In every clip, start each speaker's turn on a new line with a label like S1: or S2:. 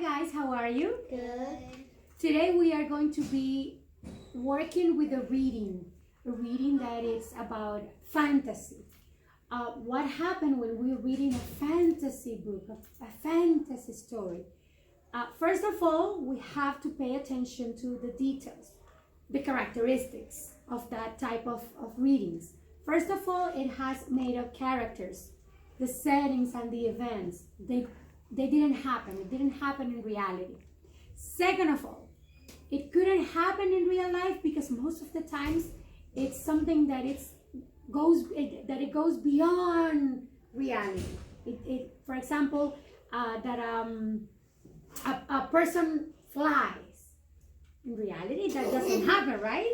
S1: Hi guys, how are you?
S2: Good.
S1: Today we are going to be working with a reading that is about fantasy. What happened when we're reading a fantasy book, a fantasy story? First of all, we have to pay attention to the details, the characteristics of that type of readings. First of all, it has made up characters, the settings and the events. They didn't happen. It didn't happen in reality. Second of all, it couldn't happen in real life because most of the times it's something that it goes beyond reality. For example, that a person flies. In reality, that doesn't happen, right?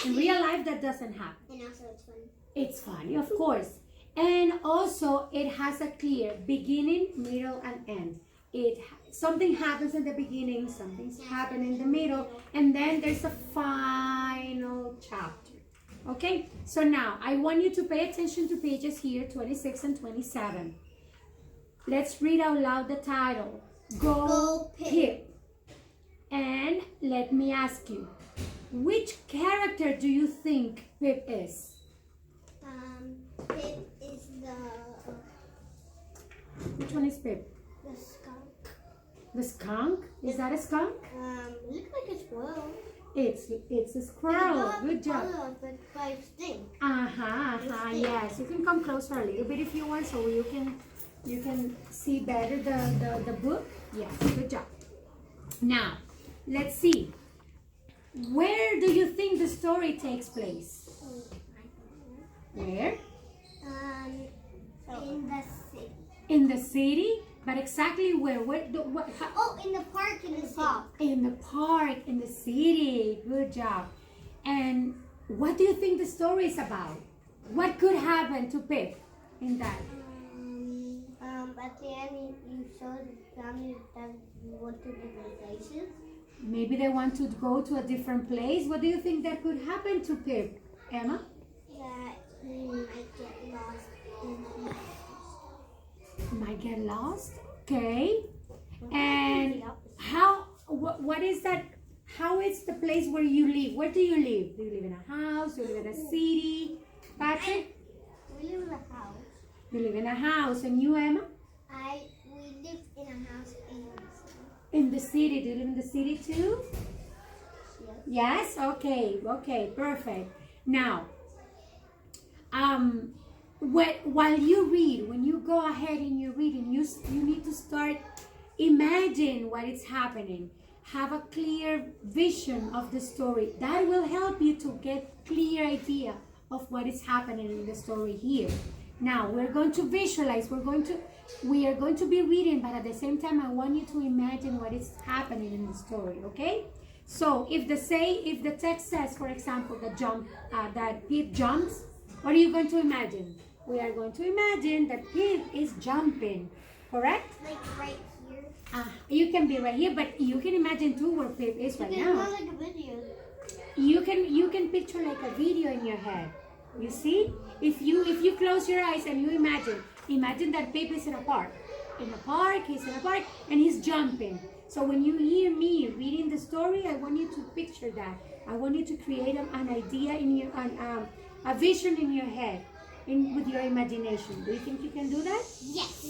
S1: In real life, that doesn't happen.
S2: And also it's fun.
S1: It's funny, of course. And also, it has a clear beginning, middle, and end. Something happens in the beginning, something's happening in the middle, and then there's a final chapter. Okay? So now, I want you to pay attention to pages here, 26 and 27. Let's read out loud the title. Go Pip. And let me ask you, which character do you think Pip is?
S2: Pip is
S1: Which one is Pip?
S2: the skunk.
S1: The skunk? Is that a skunk?
S2: Looks like a squirrel.
S1: It's a squirrel. Good job.
S2: But five stink.
S1: Yes, you can come closer a little bit if you want, so you can see better the book. Yes, good job. Now, let's see. Where do you think the story takes place? Where?
S2: In the city.
S1: In the city? But exactly where?
S2: In the park in the city.
S1: In the park, in the city. Good job. And what do you think the story is about? What could happen to Pip in that?
S2: At the end, you show the family that you want to different places.
S1: Maybe they want to go to a different place. What do you think that could happen to Pip, Emma?
S2: That he might get lost.
S1: Might get lost. Okay. And what is that? How is the place where you live? Where do you live? Do you live in a house? Do you live in a city? Patrick?
S2: We live in a house.
S1: You live in a house. And you, Emma?
S2: We live in a house in the city.
S1: In the city. Do you live in the city too?
S2: Yes.
S1: Yes? Okay, perfect. Now, while you read, when you go ahead and you read, and you need to start imagine what is happening. Have a clear vision of the story. That will help you to get clear idea of what is happening in the story here. Now, we're going to visualize. We are going to be reading, but at the same time, I want you to imagine what is happening in the story, okay? So, if the text says, for example, that Pip jumps, what are you going to imagine? We are going to imagine that Pip is jumping, correct?
S2: Like right here.
S1: You can be right here, but you can imagine too where Pip is right now.
S2: Not like a video.
S1: You can picture like a video in your head. You see? If you close your eyes and you imagine that Pip is in a park. He's in a park and he's jumping. So when you hear me reading the story, I want you to picture that. I want you to create an idea in your a vision in your head, with your imagination. Do you think you can do that?
S2: Yes.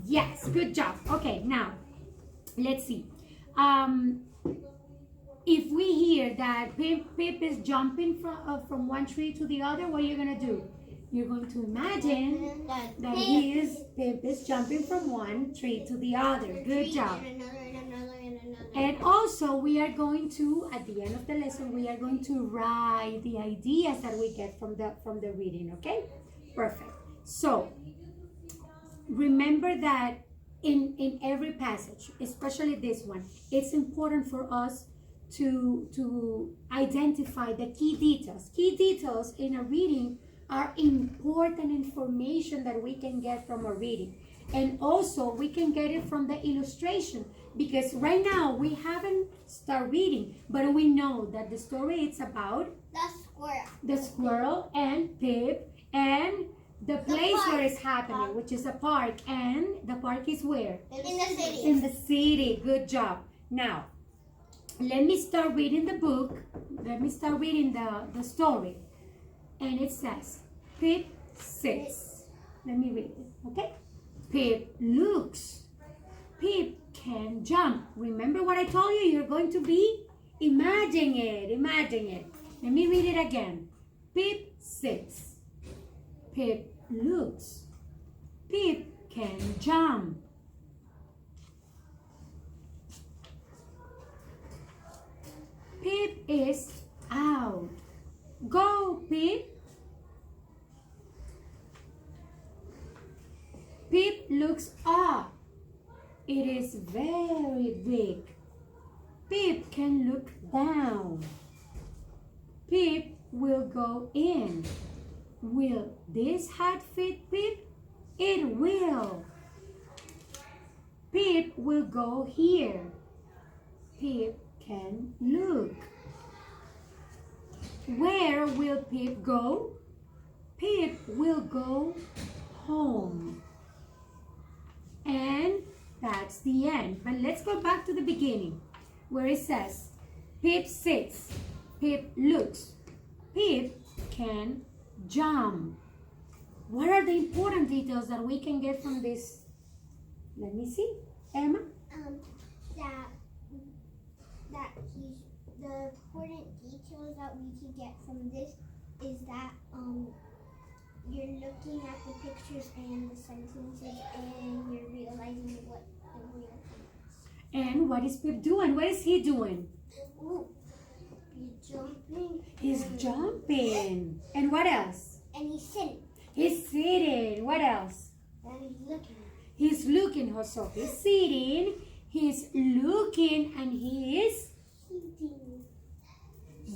S1: Yes, good job. Okay, now let's see. If we hear that Pip is jumping from one tree to the other, what are you gonna do? You're going to imagine that Pip is jumping from one tree to the other. Good job. And also, we are going to, at the end of the lesson, we are going to write the ideas that we get from the reading. Okay, perfect. So remember that in every passage, especially this one, it's important for us to identify the key details. Key details in a reading are important information that we can get from a reading. And also we can get it from the illustration, because right now we haven't started reading, but we know that the story is about
S2: the squirrel
S1: and Pip and The place
S2: park.
S1: where it's happening, which is a park, and the park is where?
S2: In the city.
S1: In the city. Good job. Now, let me start reading the book. Let me start reading the story. And it says, Pip sits. Let me read it, okay? Pip looks. Pip can jump. Remember what I told you? You're going to be? Imagine it. Imagine it. Let me read it again. Pip sits. Pip looks. Pip can jump. Pip is out. Go, Pip. Pip looks up. It is very big. Pip can look down. Pip will go in. Will this hat fit Pip? It will. Pip will go here. Pip can look. Where will Pip go? Pip will go home. And that's the end. But let's go back to the beginning where it says, Pip sits. Pip looks. Pip can jump. What are the important details that we can get from this? Let me see. Emma?
S2: That he's the important details that we can get from this is that you're looking at the pictures and the sentences and you're realizing what the real thing is.
S1: And what is Pip doing? What is he doing?
S2: Ooh, he's jumping.
S1: He's jumping. And what else?
S2: And he's sitting.
S1: He's sitting. What else?
S2: And he's looking.
S1: He's looking, José. He's sitting. He's looking, and he is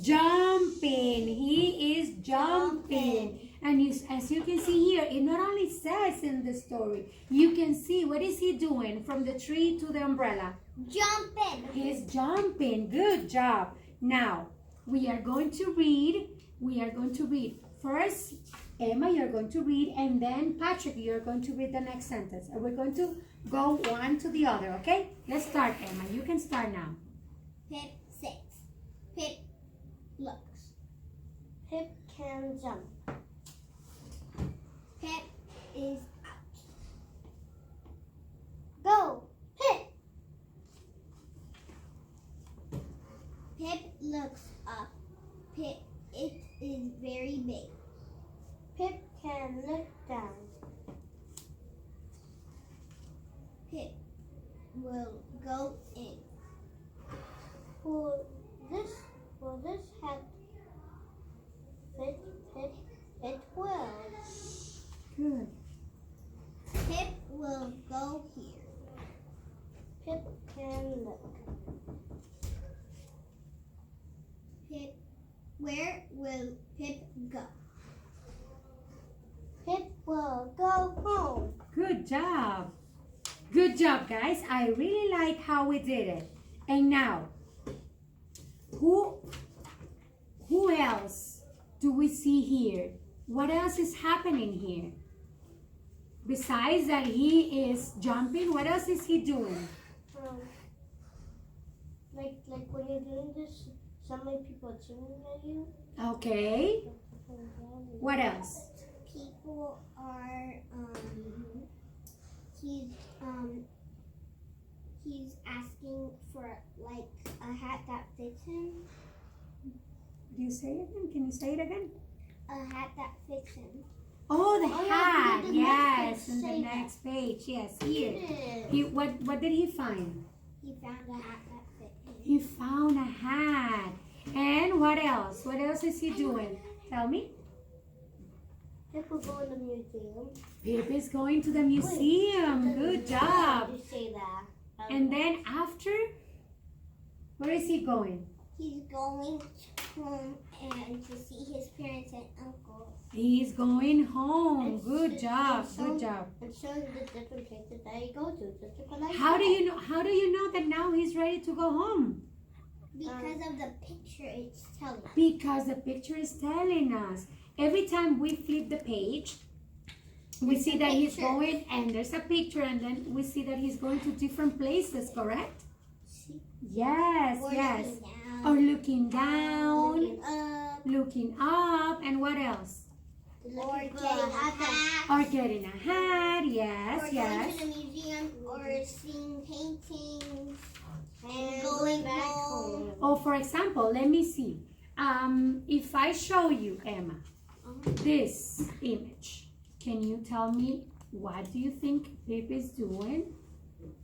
S1: jumping. He is jumping. And as you can see here, it not only says in the story, you can see what is he doing from the tree to the umbrella.
S2: Jumping.
S1: He's jumping. Good job. Now, we are going to read. First, Emma, you're going to read, and then Patrick, you're going to read the next sentence. And we're going to go one to the other, okay? Let's start, Emma. You can start now.
S2: Pip sits. Pip looks. Pip can jump. Pip is out. Go, Pip! Pip looks up. Pip, it is very big. Pip can look down. Pip will go in. Will this hat fit well?
S1: Good.
S2: Pip will go here. Pip can look. Pip, where will Pip go? Pip will go home.
S1: Good job. Good job, guys. I really like how we did it. And now, who else do we see here? What else is happening here? Besides that he is jumping, what else is he doing?
S2: Like when you're doing this, so many people are tuning at you.
S1: Okay. What else?
S2: People are he's asking for like a hat that fits him.
S1: Do you say it again? Can you say it again?
S2: A hat that fits him.
S1: Oh, the hat.
S2: Yeah,
S1: Yes, in the next page. Yes, here.
S2: He
S1: What did he find?
S2: found a hat that fit him.
S1: He found a hat. And what else? What else is he doing? Tell me.
S2: Pip will go in the museum.
S1: Pip is going to the museum. Good job.
S2: You say that.
S1: And then after, where is he going?
S2: He's going home and to see his parents and uncles.
S1: He's going home. Good job. Good job.
S2: And show him the different places that he goes to.
S1: How do you know? How do you know that now he's ready to go home?
S2: Because of the picture it's telling.
S1: Because the picture is telling us. Every time we flip the page, We see that he's going, and there's a picture, and then we see that he's going to different places, correct? Yes,
S2: Or
S1: yes.
S2: looking down.
S1: Or looking down, looking up, and what else?
S2: Or getting a hat.
S1: Or getting a hat, yes,
S2: Or
S1: yes.
S2: going to the museum, or seeing paintings, and going back home.
S1: Oh, for example, let me see. If I show you, Emma, this image, can you tell me what do you think Pip is doing?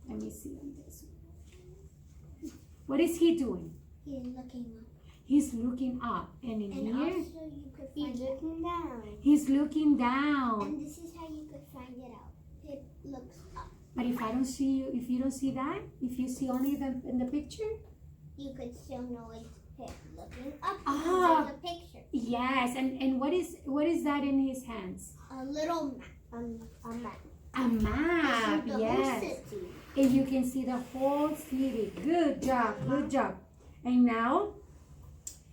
S1: Let me see on this one. What is he doing?
S2: He's looking up.
S1: He's looking up, and in
S2: And
S1: here,
S2: also you could find he's looking down.
S1: he's looking down.
S2: And this is how you could find it out. It looks up.
S1: But if I don't see you, if you don't see that, if you see only them in the picture,
S2: You could still know it's Pip looking up.
S1: Ah.
S2: There's a picture.
S1: yes. And what is that in his hands?
S2: A little map. A map.
S1: A map,
S2: The whole
S1: yes.
S2: city.
S1: And you can see the whole city. Good job, good job. And now,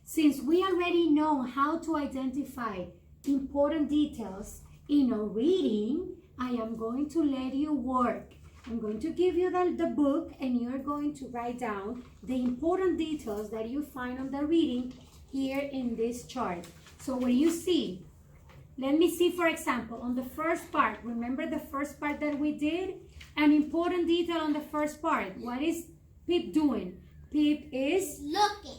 S1: since we already know how to identify important details in a reading, I am going to let you work. I'm going to give you the book, and you're going to write down the important details that you find on the reading here in this chart. So what do you see? Let me see, for example, on the first part. Remember the first part that we did? An important detail on the first part. What is Pip doing? Pip is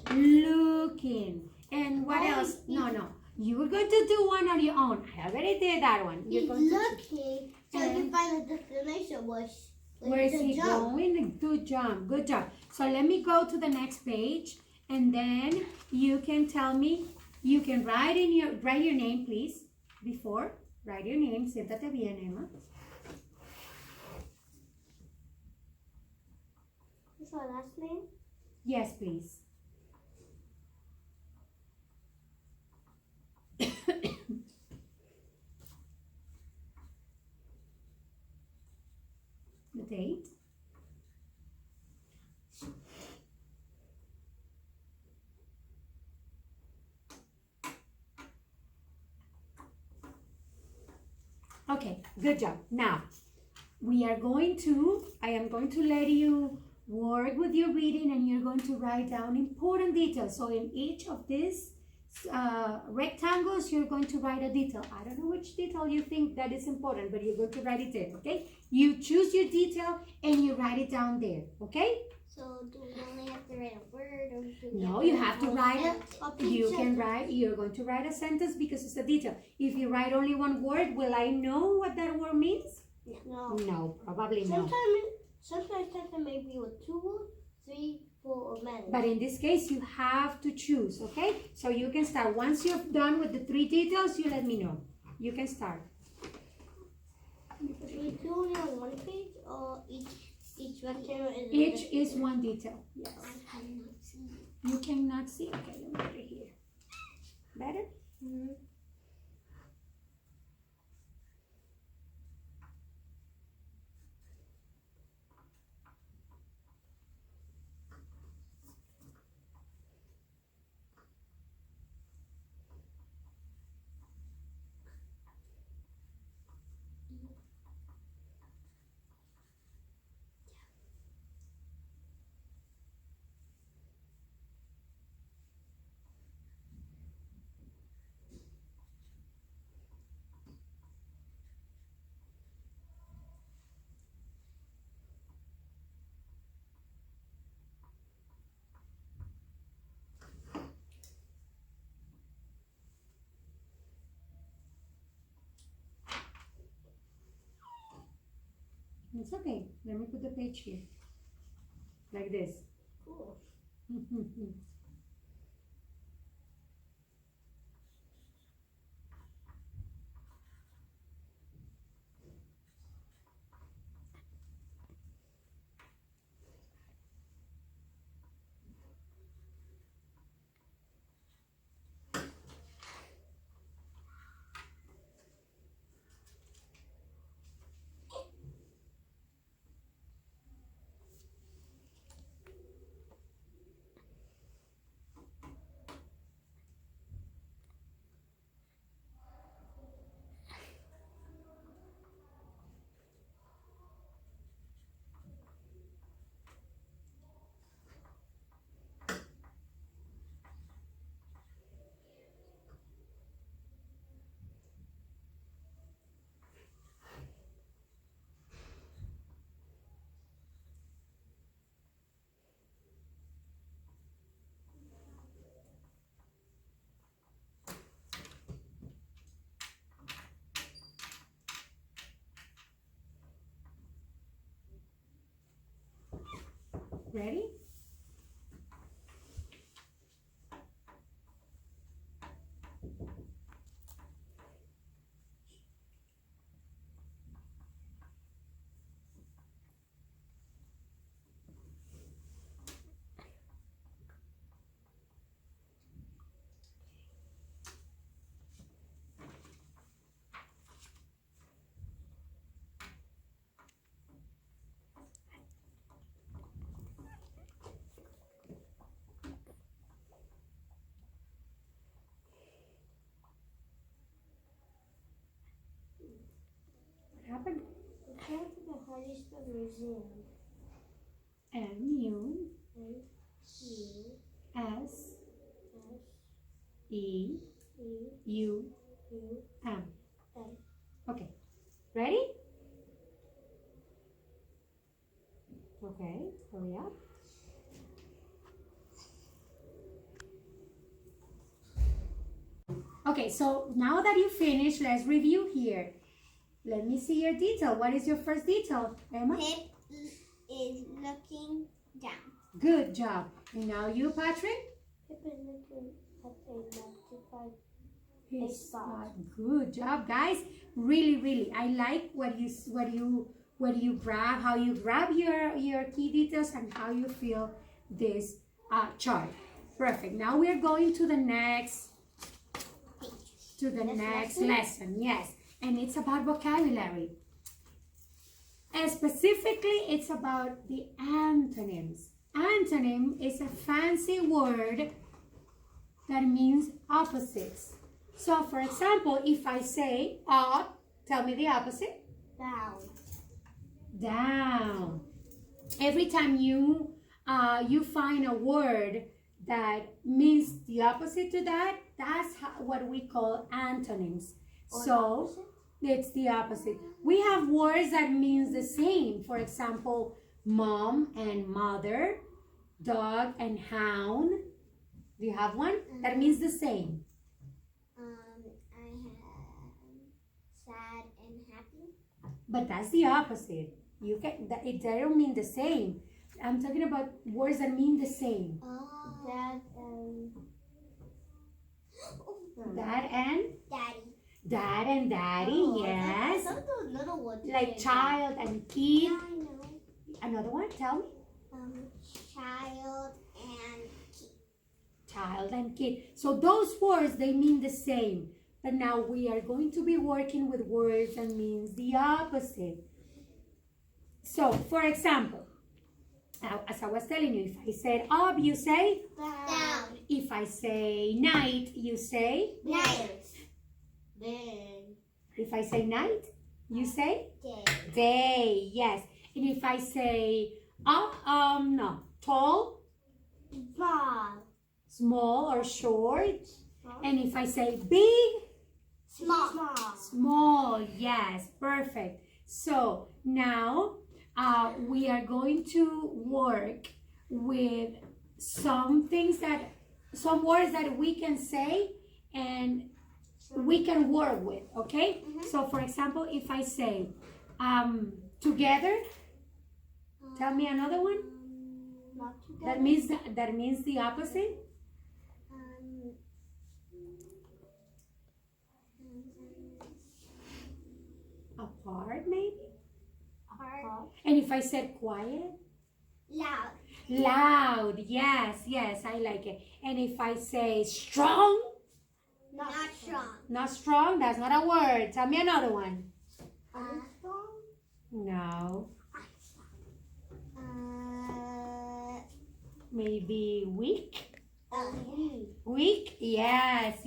S1: looking. And what else? No. You were going to do one on your own. I already did that one.
S2: He's looking so you can find the destination was
S1: where is he going? Good job. Good job. So let me go to the next page, and then you can tell me. You can write your name, please. Before, write your name. Siéntate bien, Emma.
S2: Is our last name?
S1: Yes, please. The date. Okay, good job. Now, I am going to let you work with your reading, and you're going to write down important details. So in each of these rectangles, you're going to write a detail. I don't know which detail you think that is important, but you're going to write it there, okay? You choose your detail and you write it down there, okay?
S2: So do we only have to write a word, or do we
S1: No, you have to write
S2: sentence?
S1: you're going to write a sentence because it's a detail. If you write only one word, will I know what that word means?
S2: No.
S1: No, probably no.
S2: Sometimes it may be with 2, 3, 4, or many.
S1: But in this case, you have to choose, okay? So you can start. Once you're done with the 3 details, you let me know. You can start.
S2: We do only on one page, or each rectangle is
S1: Each is one detail. Yes.
S2: I cannot see.
S1: You cannot see. Okay, let me put it here. Better?
S2: Mm-hmm.
S1: It's okay. Let me put the page here. Like this.
S2: Cool.
S1: Ready? What happened?
S2: The cat to the hardest of museum.
S1: M-U-S-E U-M. Okay. Ready? Okay, hurry up. Okay, so now that you finished, let's review here. Let me see your detail. What is your first detail, Emma?
S2: Pip is looking down.
S1: Good job. And now you, Patrick?
S2: Pip is looking at a magnified
S1: His
S2: spot.
S1: Good job, guys. Really, I like what you grab, how you grab your key details and how you fill this chart. Perfect. Now we are going to the next lesson. Yes, and it's about vocabulary. And specifically, it's about the antonyms. Antonym is a fancy word that means opposites. So, for example, if I say up, tell me the opposite.
S2: Down.
S1: Down. Every time you find a word that means the opposite to that, that's what we call antonyms. So it's the opposite. We have words that means the same. For example, mom and mother, dog and hound. Do you have one that means the same?
S2: I have sad and happy.
S1: But that's the opposite. It don't mean the same. I'm talking about words that mean the same.
S2: Dad
S1: and
S2: daddy.
S1: Dad and daddy, yes.
S2: Some of those little ones.
S1: Like child and kid.
S2: Yeah, I know.
S1: Another one, tell me.
S2: Child and kid.
S1: Child and kid. So those words, they mean the same. But now we are going to be working with words that means the opposite. So, for example, as I was telling you, if I said up, you say?
S2: Down.
S1: If I say night, you say?
S2: Night. Day.
S1: If I say night, you say?
S2: Day.
S1: Day, yes. And if I say no, tall, small or short. And if I say big, small, yes, perfect. So now we are going to work with some words that we can say and we can work with, okay? So for example, if I say together, tell me another one.
S2: Not together.
S1: That means the opposite. Apart, maybe.
S2: Apart.
S1: And if I said quiet,
S2: Loud.
S1: loud, yes, I like it. And if I say strong,
S2: Not strong.
S1: not strong, that's not a word. Tell me another one.
S2: Strong.
S1: No. Maybe weak. Weak, yes.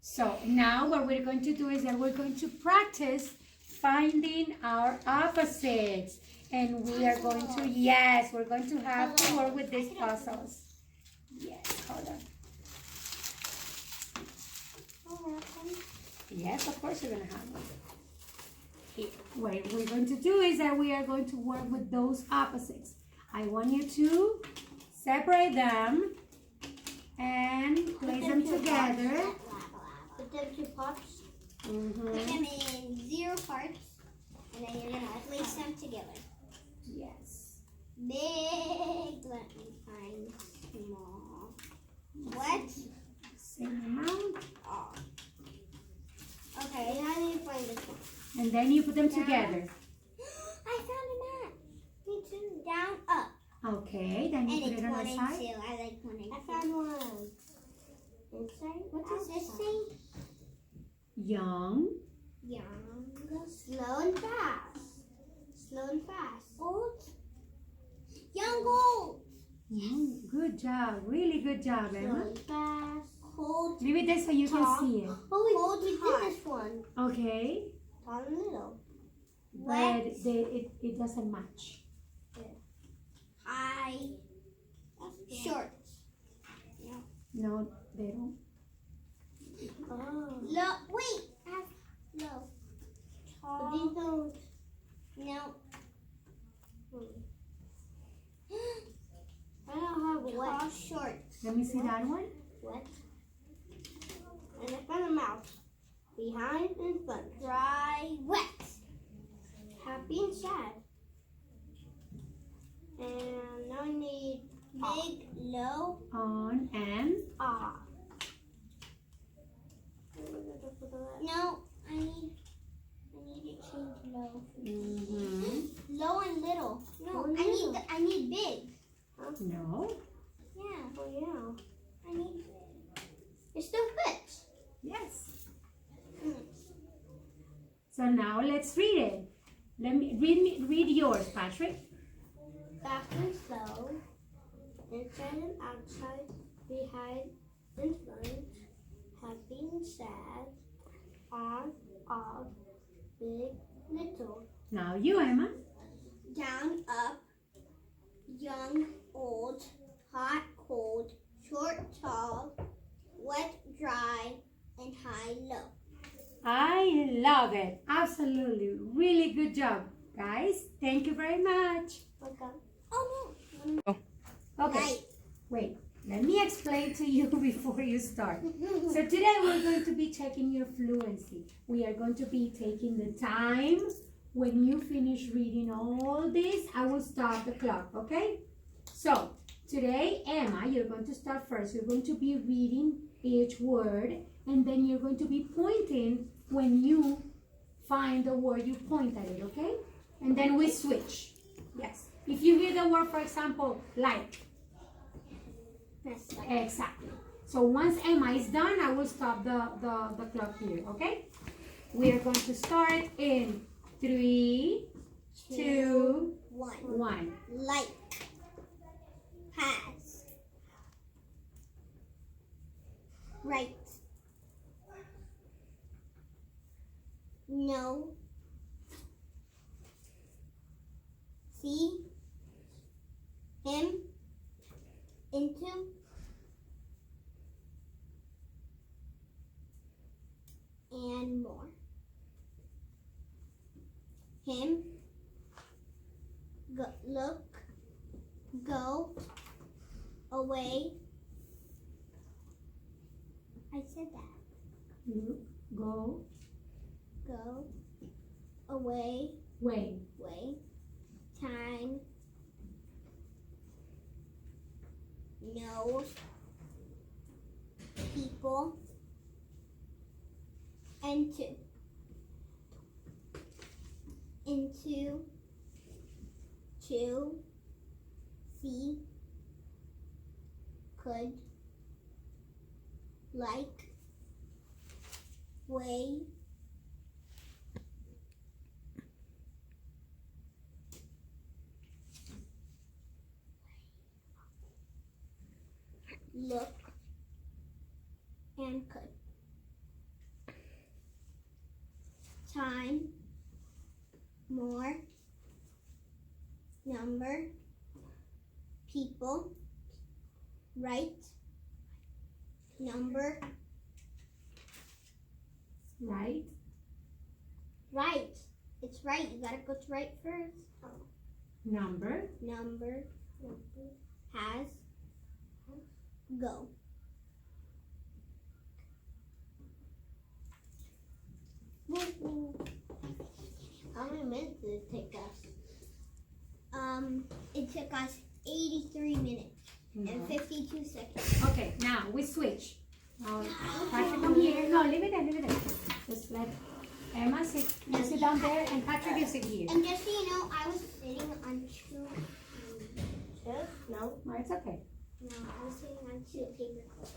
S1: So now what we're going to do is that we're going to practice finding our opposites. And we are going to, we're going to have to work with these puzzles. Yes, hold on. Yes, of course you're going to have one. Here, what we're going to do is that we are going to work with those opposites. I want you to separate them and place them together.
S2: Put them to pots.
S1: Mm-hmm.
S2: Put them in 0 parts. And then you're going to place them together.
S1: Yes.
S2: Big. Let me find small. What?
S1: Same amount.
S2: Oh. Okay, I need to find this one.
S1: And then you put them together.
S2: I found a map. Me too. Down, up.
S1: Okay, then you
S2: And
S1: put
S2: it's
S1: it on
S2: one
S1: the
S2: and
S1: side.
S2: two. I like one and two. I found one. Inside. What does this say?
S1: Young.
S2: Young. Slow and fast. Slow and fast. Old. Young old.
S1: Good job. Really good job,
S2: Slow
S1: Emma.
S2: and fast. Cold.
S1: Leave it there so you can
S2: Tall.
S1: see it.
S2: Oh, we did this one.
S1: Okay.
S2: Tall and little.
S1: But it doesn't match.
S2: High. Short.
S1: No, they don't.
S2: Oh. Low. Wait. Low. Tall. These don't. No. I don't have what. Tall, short.
S1: Let me see that one.
S2: What? And I found a mouse. Behind and front. Dry, wet. Happy and sad. And now I need big, low,
S1: On and
S2: ah. No, I need to change low. Low and little. No, I need big.
S1: No.
S2: Yeah. Oh yeah. I need big. It still fits.
S1: Yes. So now let's read it. Read yours, Patrick.
S2: Fast and slow, inside and outside, behind and front, happy and sad, on, off, big, little.
S1: Now you, Emma.
S2: Down, up, young, old, hot, cold, short, tall, wet, dry, and high, low.
S1: I love it. Absolutely. Really good job, guys. Thank you very much.
S2: Welcome. Oh no.
S1: Okay.
S2: Right.
S1: Wait. Let me explain to you before you start. So today we're going to be checking your fluency. We are going to be taking the time. When you finish reading all this, I will stop the clock, okay? So today, Emma, you're going to start first. You're going to be reading each word, and then you're going to be pointing when you find the word, you point at it, okay? And then we switch. Yes. If you hear the word, for example, like. Exactly. So once Emma is done, I will stop the clock here, okay? We are going to start in 3, 2, 1.
S2: Like. Pass. Right. No. See. Him. Into. And more. Him. Go, look. Go. Away. I said that.
S1: Look, go,
S2: Go. Away.
S1: way.
S2: Way. Time. No. People. Into. Into. To. See. Could. Like. Way. Look. And could. Time. More. Number. People. Right. Number.
S1: Right.
S2: Right. It's right. You gotta go to right first. Oh.
S1: Number.
S2: Number. Has. Go. How many minutes did it take us? It took us 83 minutes and 52 seconds.
S1: Okay, now we switch. Now, Patrick, come here. No, leave it there, leave it there. Just let Emma sit. You sit down there, and Patrick, you sit here.
S2: And just so you know, I was sitting on two. No.
S1: No, it's okay.
S2: No, I was sitting on two paper clips.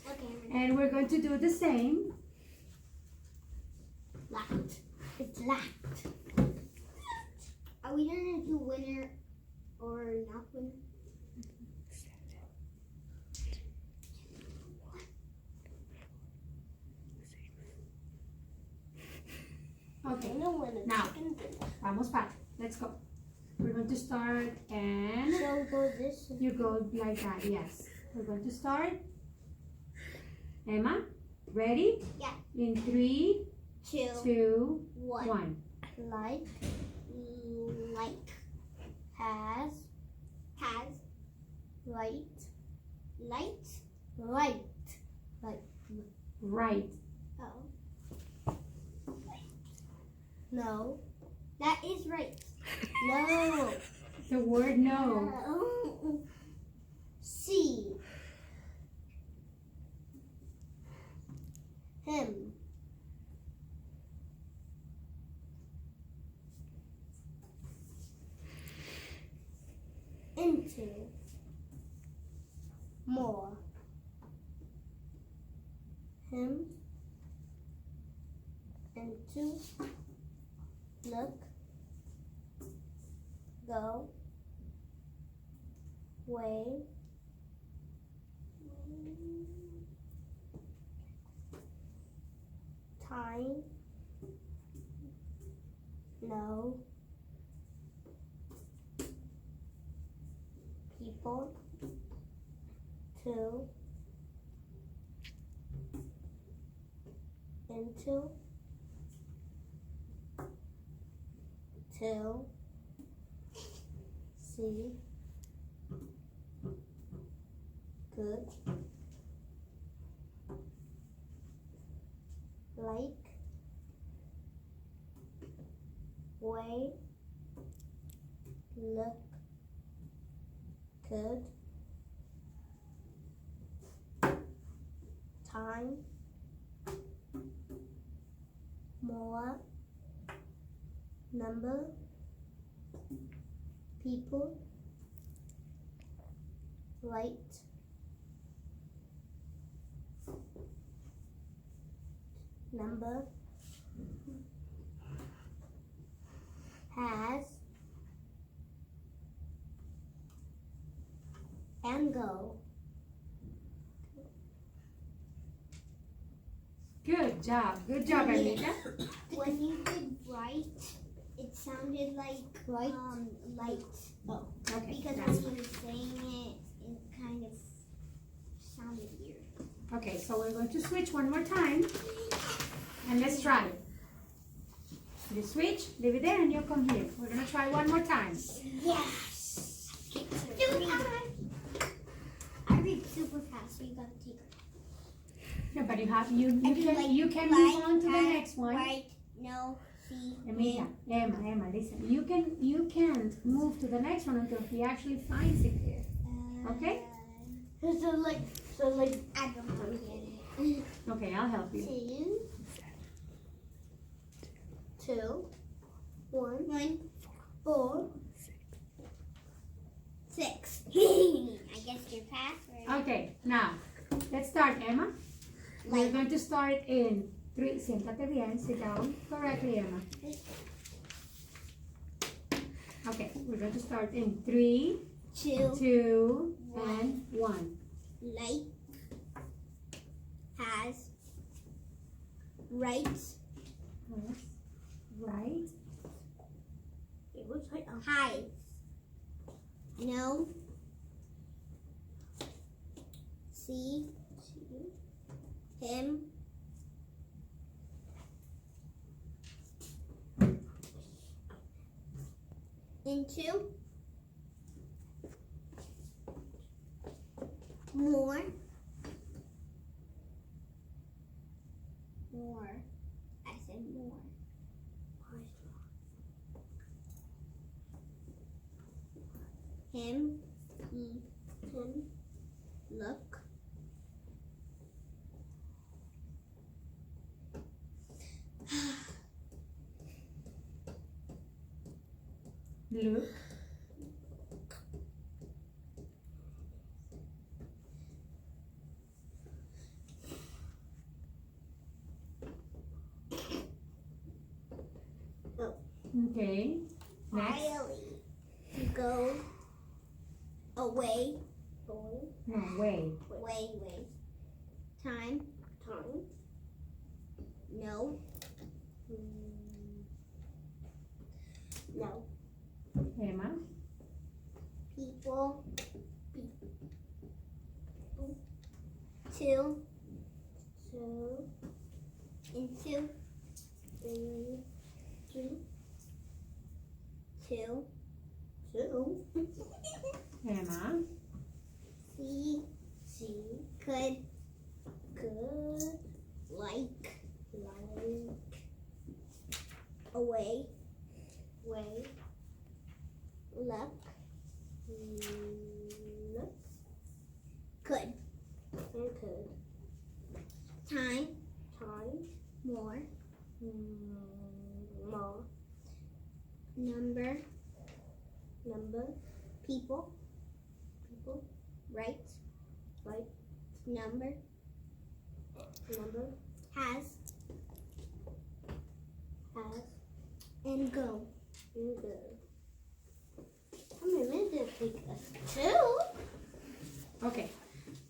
S2: Okay.
S1: And we're going to do the same.
S2: Lacked. It's lacked. Are we gonna do winner or not winner?
S1: Okay. Now, vamos, Pat. Let's go. We're going to start and
S2: So go this.
S1: you go like that. Yes. We're going to start. Emma, ready?
S2: Yeah.
S1: In 3, 2,
S2: 1.
S1: 1.
S2: Like, has, right, light,
S1: Right.
S2: oh. No, that is right. No.
S1: The word no.
S2: See. Him. Into. More. Him. Into. Look. Go. Way. Time. No. People. To. Into. Till. See. Good. Like. Way. Look. Good. Time. More. Number. People. Right. Number. Has. And go.
S1: Good job. Good job, Anita.
S2: When you did right, it sounded like light.
S1: Oh, okay.
S2: Because
S1: That's
S2: when you were saying it, it kind of sounded weird.
S1: Okay, so we're going to switch one more time. And let's try it. You switch, leave it there, and you come here. We're going to try one more time.
S2: Yes. I read super fast, so you gotta take it.
S1: Yeah, but you can
S2: Like,
S1: move on to the next one.
S2: Right, no, see,
S1: Emma, listen. You can't move to the next one until he actually finds it here. Okay?
S2: So like, I don't get it.
S1: Okay, I'll help you.
S2: 2, 1, 4, 6. I guess your password.
S1: Okay, now, let's start, Emma. We're going to start in 3. Siéntate bien, sit down correctly, Emma. Okay, we're going to start in 3, 2, and 1.
S2: Like, has, right,
S1: Right.
S2: hides, no, see, him, into, more, I said more, him, he, him, look.
S1: Look. Okay. Next.
S2: Riley. Go away.
S1: No, way.
S2: Way. Time. No. No.
S1: Emma.
S2: People. Two. Into. Two.
S1: Emma.
S2: See. Could. Like. Away. Look. Could. Time. More. Number. People. Right. Number. Has. And go. How many minutes did it take us? 2.
S1: Okay.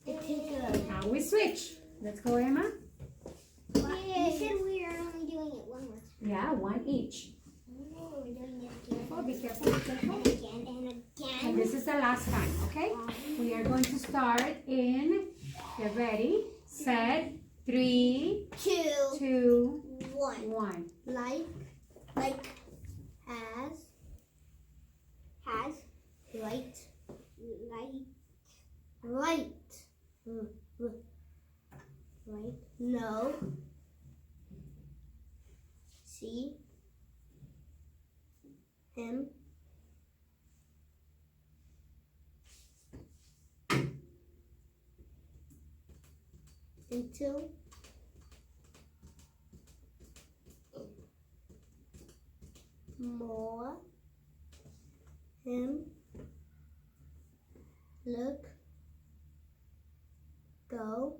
S2: It take
S1: Now we switch. Let's go, Emma.
S2: You said we are only doing it one more time.
S1: Yeah, one each.
S2: Oh, we're doing it again.
S1: Oh, be careful, be careful.
S2: And again and again.
S1: And this is the last time, okay? We are going to start in, get ready, set, 3, 2, 1.
S2: Like, has, right, no, see, him, into, more, him, look, go,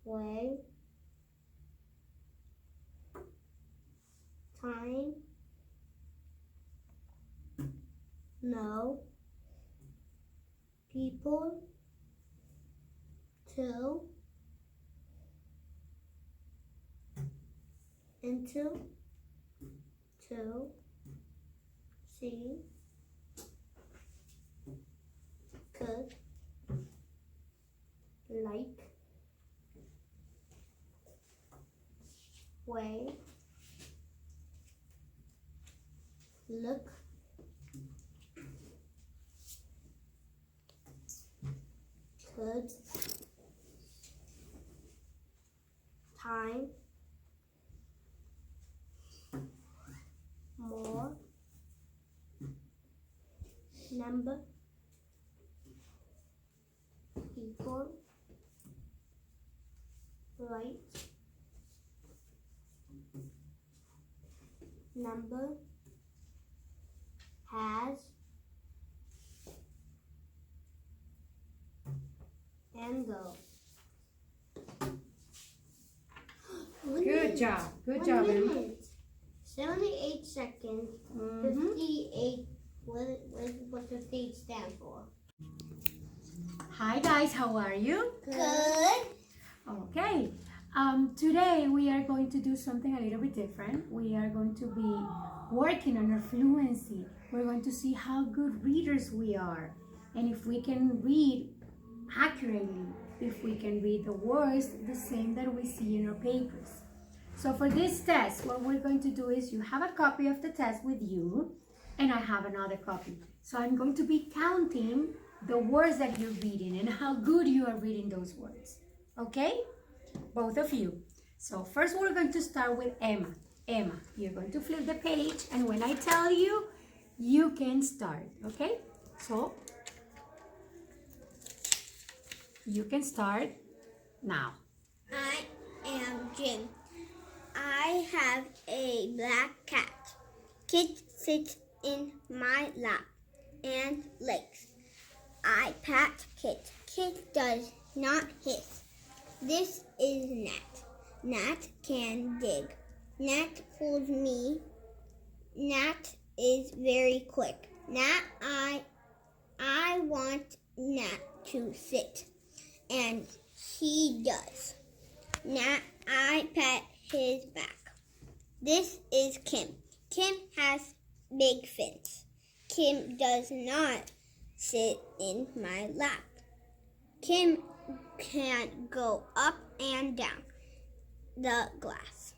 S2: way, time, no, people, to, into, to, see, could, like, way, look, could, time, more, number, people, right, number, has, and go.
S1: Good job. Good
S2: 1
S1: job, Emma.
S2: minute. 78 seconds.
S1: Mhm.
S2: 58. What does 58 stand for?
S1: Hi guys, how are you?
S2: Good.
S1: Okay. Today we are going to do something a little bit different. We are going to be working on our fluency. We're going to see how good readers we are and if we can read accurately, if we can read the words the same that we see in our papers. So for this test, what we're going to do is you have a copy of the test with you and I have another copy. So I'm going to be counting the words that you're reading and how good you are reading those words. Okay? Both of you. So first we're going to start with Emma. Emma, you're going to flip the page and when I tell you, you can start. Okay, so you can start now.
S2: I am Jim. I have a black cat. Kit sits in my lap and licks. I pat Kit. Kit does not hiss. This is Nat. Nat can dig. Nat pulls me. Nat is very quick. I want Nat to sit, and he does. Nat, I pat his back. This is Kim. Kim has big fins. Kim does not sit in my lap. Kim can go up and down the glass.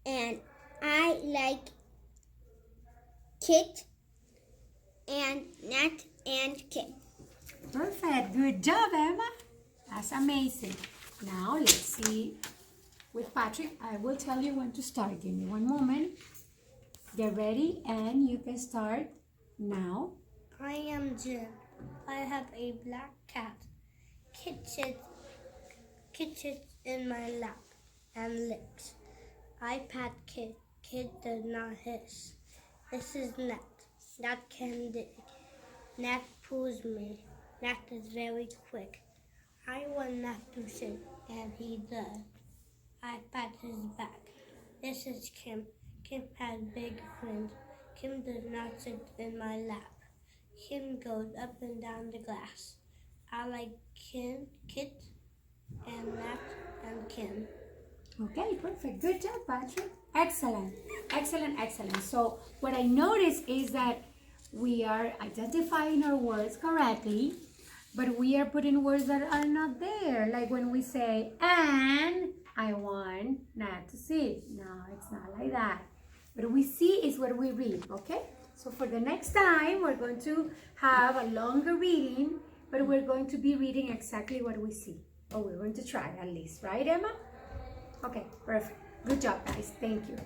S2: And I like Kit and Nat and Kim.
S1: Perfect. Good job, Emma. That's amazing. Now let's see with Patrick. I will tell you when to start. Give me one moment. Get ready and you can start now.
S2: I am Jim. I have a black cat. Kit sits in my lap and licks. I pat Kit. Kit does not hiss. This is Nat. Nat can dig. Nat pulls me. Nat is very quick. I want Nat to sit, and he does. I pat his back. This is Kim. Kim has big fins. Kim does not sit in my lap. Kim goes up and down the glass. I like Kit, and Nat, and Kim.
S1: Okay, perfect. Good job, Patrick. Excellent. Excellent, excellent. So what I noticed is that we are identifying our words correctly, but we are putting words that are not there. Like when we say, and I want Nat to sit. No, it's not like that. What we see is what we read, okay? So for the next time, we're going to have a longer reading, but we're going to be reading exactly what we see. Or we're going to try at least, right, Emma? Okay, perfect. Good job, guys. Thank you.